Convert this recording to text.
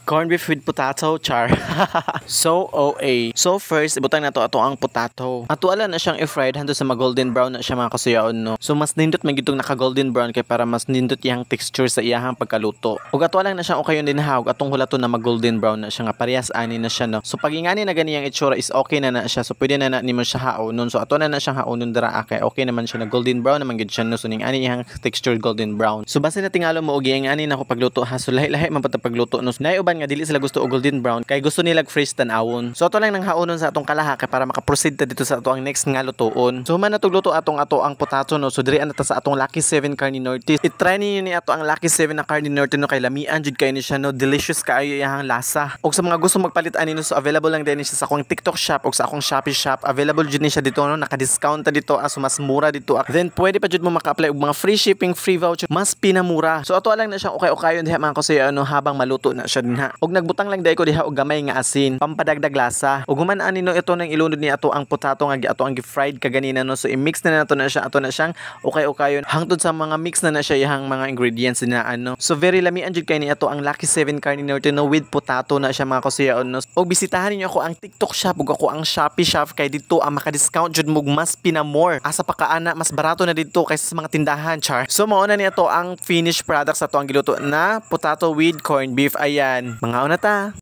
Corned beef with potato, char. So, OA. So, first, ibutang na to ato ang potato. Ato ala na siyang i-fried hando sa mag-golden brown na siya mga kasuyaon, no? So, mas nindot magitong naka-golden brown kay para mas nindot iyang texture sa iyahang pagkaluto. Ug ato lang na siyang ukayon din hawg atong hulaton na mag-golden brown na siya nga parehas ani na siya, no? So, pag ingani na ganiyang itsura is okay na siya. So, pwede na nimo siya haonon. So, ato na siyang haonon dira kay okay naman siya na golden brown naman gid siya, no? So, ning ani iyang texture golden brown. So, base na tingalo mo og iyang ani na ko pagluto ha. So, lahi-lahi man pata pagluto, no? Naiuban nga dili sila gusto og golden brown kay gusto nila fresh tan-awon. So ato lang nang haonon sa atong kalaha kay para maka-proceed ta dito sa ato ang next nga lutoon. So man natog luto ato ang potato, no. So diri ana ta sa atong Lucky 7 Carne Norte. I-try niyo ni ato ang Lucky 7 na Carne Norte, no, kay lamian jud kay ni siya, no. Delicious kaayo iyang lasa. Og sa mga gusto magpalit ani, no, so available lang din siya sa akong TikTok shop og sa akong Shopee shop. Available jud ni siya dito, no. Naka-discount ta dito, so mas mura dito. Then pwede pa jud mo maka-apply og mga free shipping, free voucher, mas pinamura. So ato lang na siyang okay-okayon diha mga kasi ano habang maluto na siya dinha. Og nagbutang lang dai ko diha og gamay nga asin, pampadagdag lasa. Ug human ani, no, ito nang ilunod ni ato ang potato nga ato ang gi-fried kaganina, no. So i-mix na nato na siya, ato na siyang okay-okayon hangtod sa mga mix na siya ihang mga ingredients na ano. So very lamian jud kay ni ato ang Lucky 7 Carne Norte, no, with potato na siya mga kasuyaon, no. Og bisitahan niyo ako ang TikTok shop ug ako ang Shopee shop kay dito ang maka-discount jud mo mas pinamore. Asa pa kaana mas barato na dito kaysa sa mga tindahan, char. So mao na ni ato ang finished products ato ang giluto na potato with corned beef. Ayan, mga una ta.